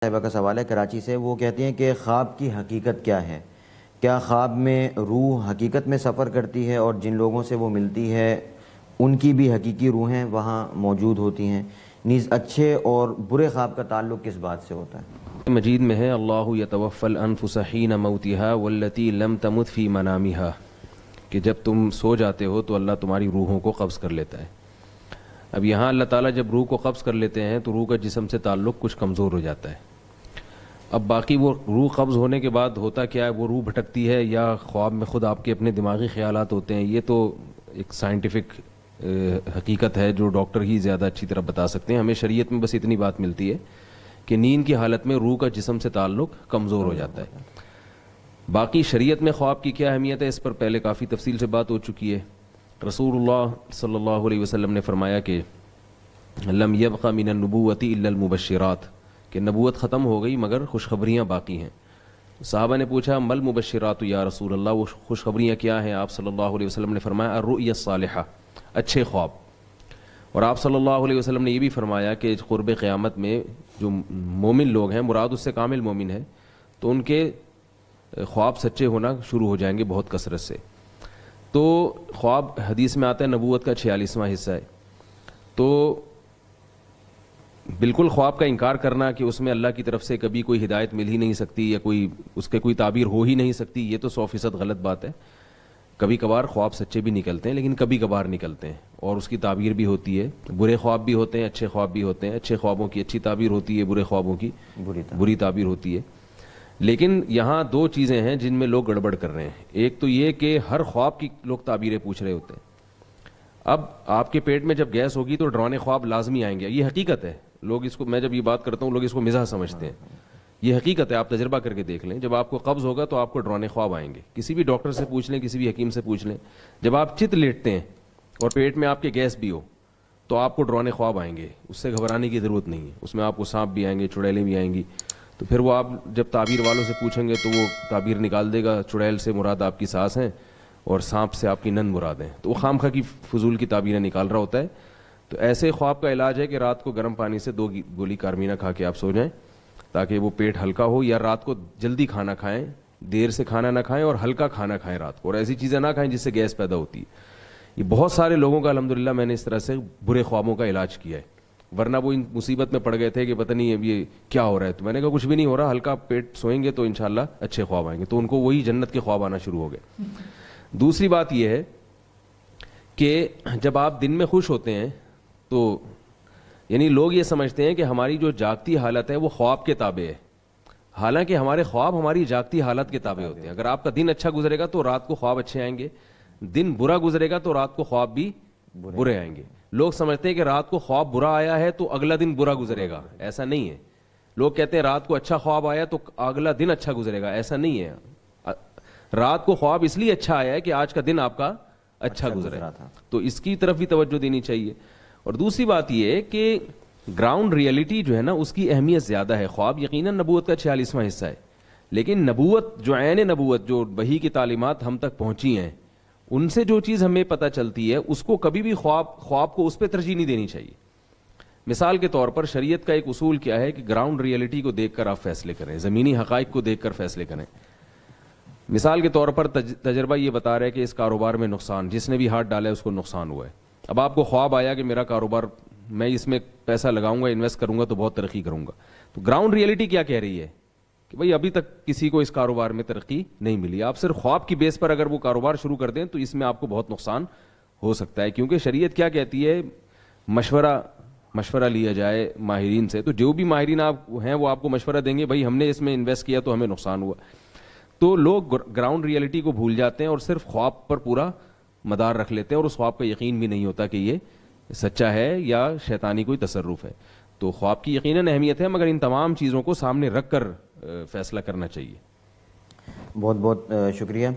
صاحبہ کا سوال ہے کراچی سے. وہ کہتی ہیں کہ خواب کی حقیقت کیا ہے؟ کیا خواب میں روح حقیقت میں سفر کرتی ہے اور جن لوگوں سے وہ ملتی ہے ان کی بھی حقیقی روحیں وہاں موجود ہوتی ہیں؟ نیز اچھے اور برے خواب کا تعلق کس بات سے ہوتا ہے؟ مجید میں ہے اللہ یتوفی الانفس حین موتها والتی لم تمت فی منامها، کہ جب تم سو جاتے ہو تو اللہ تمہاری روحوں کو قبض کر لیتا ہے. اب یہاں اللہ تعالیٰ جب روح کو قبض کر لیتے ہیں تو روح کا جسم سے تعلق کچھ کمزور ہو جاتا ہے. اب باقی وہ روح قبض ہونے کے بعد ہوتا کیا ہے، وہ روح بھٹکتی ہے یا خواب میں خود آپ کے اپنے دماغی خیالات ہوتے ہیں، یہ تو ایک سائنٹیفک حقیقت ہے جو ڈاکٹر ہی زیادہ اچھی طرح بتا سکتے ہیں. ہمیں شریعت میں بس اتنی بات ملتی ہے کہ نیند کی حالت میں روح کا جسم سے تعلق کمزور ہو جاتا ہے. باقی شریعت میں خواب کی کیا اہمیت ہے اس پر پہلے کافی تفصیل سے بات ہو چکی ہے. رسول اللہ صلی اللہ علیہ وسلم نے فرمایا کہ لم یبق من النبوۃ الا المبشرات، کہ نبوت ختم ہو گئی مگر خوشخبریاں باقی ہیں. صحابہ نے پوچھا مل مبشرات یا رسول اللہ، وہ خوشخبریاں کیا ہیں؟ آپ صلی اللہ علیہ وسلم نے فرمایا الرؤیا الصالحہ، اچھے خواب. اور آپ صلی اللہ علیہ وسلم نے یہ بھی فرمایا کہ قرب قیامت میں جو مومن لوگ ہیں، مراد اس سے کامل مومن ہے، تو ان کے خواب سچے ہونا شروع ہو جائیں گے بہت کثرت سے. تو خواب حدیث میں آتا ہے نبوت کا 46واں حصہ ہے. تو بالکل خواب کا انکار کرنا کہ اس میں اللہ کی طرف سے کبھی کوئی ہدایت مل ہی نہیں سکتی یا کوئی اس کے کوئی تعبیر ہو ہی نہیں سکتی، یہ تو 100% غلط بات ہے. کبھی کبھار خواب سچے بھی نکلتے ہیں، لیکن کبھی کبھار نکلتے ہیں اور اس کی تعبیر بھی ہوتی ہے. برے خواب بھی ہوتے ہیں، اچھے خواب بھی ہوتے ہیں. اچھے خوابوں کی اچھی تعبیر ہوتی ہے، برے خوابوں کی بری تعبیر ہوتی ہے. لیکن یہاں دو چیزیں ہیں جن میں لوگ گڑبڑ کر رہے ہیں. ایک تو یہ کہ ہر خواب کی لوگ تعبیریں پوچھ رہے ہوتے ہیں. اب آپ کے پیٹ میں جب گیس ہوگی تو ڈرانے خواب لازمی آئیں گے، یہ حقیقت ہے. لوگ اس کو، میں جب یہ بات کرتا ہوں لوگ اس کو مزاح سمجھتے ہیں، یہ حقیقت ہے. آپ تجربہ کر کے دیکھ لیں، جب آپ کو قبض ہوگا تو آپ کو ڈرانے خواب آئیں گے. کسی بھی ڈاکٹر سے پوچھ لیں، کسی بھی حکیم سے پوچھ لیں، جب آپ چت لیٹتے ہیں اور پیٹ میں آپ کے گیس بھی ہو تو آپ کو ڈرانے خواب آئیں گے. اس سے گھبرانے کی ضرورت نہیں ہے. اس میں آپ کو سانپ بھی آئیں گے، چڑیلیں بھی آئیں گی. تو پھر وہ آپ جب تعبیر والوں سے پوچھیں گے تو وہ تعبیر نکال دے گا، چڑیل سے مراد آپ کی سانس ہیں اور سانپ سے آپ کی نند مراد ہیں. تو وہ خام خواہ کی فضول کی تعبیریں نکال رہا ہوتا ہے. تو ایسے خواب کا علاج ہے کہ رات کو گرم پانی سے 2 گولی کارمینہ کھا کے آپ سو جائیں تاکہ وہ پیٹ ہلکا ہو، یا رات کو جلدی کھانا کھائیں، دیر سے کھانا نہ کھائیں اور ہلکا کھانا کھائیں رات کو، اور ایسی چیزیں نہ کھائیں جس سے گیس پیدا ہوتی ہے. یہ بہت سارے لوگوں کا الحمدللہ میں نے اس طرح سے برے خوابوں کا علاج کیا ہے، ورنہ وہ ان مصیبت میں پڑ گئے تھے کہ پتہ نہیں اب یہ کیا ہو رہا ہے. تو میں نے کہا کچھ بھی نہیں ہو رہا، ہلکا پیٹ سوئیں گے تو انشاءاللہ اچھے خواب آئیں گے. تو ان کو وہی جنت کے خواب آنا شروع ہو گئے. دوسری بات یہ ہے کہ جب آپ دن میں خوش ہوتے ہیں تو یعنی لوگ یہ سمجھتے ہیں کہ ہماری جو جاگتی حالت ہے وہ خواب کے تابع ہے، حالانکہ ہمارے خواب ہماری جاگتی حالت کے تابع ہوتے ہیں. اگر آپ کا دن اچھا گزرے گا تو رات کو خواب اچھے آئیں گے، دن برا گزرے گا تو رات کو خواب بھی برے آئیں گے. لوگ سمجھتے ہیں کہ رات کو خواب برا آیا ہے تو اگلا دن برا گزرے گا، ایسا نہیں ہے. لوگ کہتے ہیں رات کو اچھا خواب آیا تو اگلا دن اچھا گزرے گا، ایسا نہیں ہے. رات کو خواب اس لیے اچھا آیا ہے کہ آج کا دن آپ کا اچھا گزرا تھا. تو اس کی طرف بھی توجہ دینی چاہیے. اور دوسری بات یہ ہے کہ گراؤنڈ ریئلٹی جو ہے نا اس کی اہمیت زیادہ ہے. خواب یقیناً نبوت کا 46واں حصہ ہے، لیکن نبوت جو عین نبوت، جو وحی کی تعلیمات ہم تک پہنچی ہیں، ان سے جو چیز ہمیں پتہ چلتی ہے اس کو کبھی بھی خواب کو اس پہ ترجیح نہیں دینی چاہیے. مثال کے طور پر شریعت کا ایک اصول کیا ہے کہ گراؤنڈ ریئلٹی کو دیکھ کر آپ فیصلے کریں، زمینی حقائق کو دیکھ کر فیصلے کریں. مثال کے طور پر تجربہ یہ بتا رہا ہے کہ اس کاروبار میں نقصان، جس نے بھی ہاتھ ڈالا ہے اس کو نقصان ہوا ہے. اب آپ کو خواب آیا کہ میرا کاروبار، میں اس میں پیسہ لگاؤں گا، انویسٹ کروں گا تو بہت ترقی کروں گا. تو گراؤنڈ ریئلٹی کیا کہہ رہی ہے کہ بھئی ابھی تک کسی کو اس کاروبار میں ترقی نہیں ملی. آپ صرف خواب کی بیس پر اگر وہ کاروبار شروع کر دیں تو اس میں آپ کو بہت نقصان ہو سکتا ہے. کیونکہ شریعت کیا کہتی ہے، مشورہ لیا جائے ماہرین سے. تو جو بھی ماہرین آپ ہیں وہ آپ کو مشورہ دیں گے بھئی ہم نے اس میں انویسٹ کیا تو ہمیں نقصان ہوا. تو لوگ گراؤنڈ ریئلٹی کو بھول جاتے ہیں اور صرف خواب پر پورا مدار رکھ لیتے ہیں اور اس خواب کا یقین بھی نہیں ہوتا کہ یہ سچا ہے یا شیطانی کوئی تصرف ہے. تو خواب کی یقیناً اہمیت ہے، مگر ان تمام چیزوں کو سامنے رکھ کر فیصلہ کرنا چاہیے. بہت بہت شکریہ.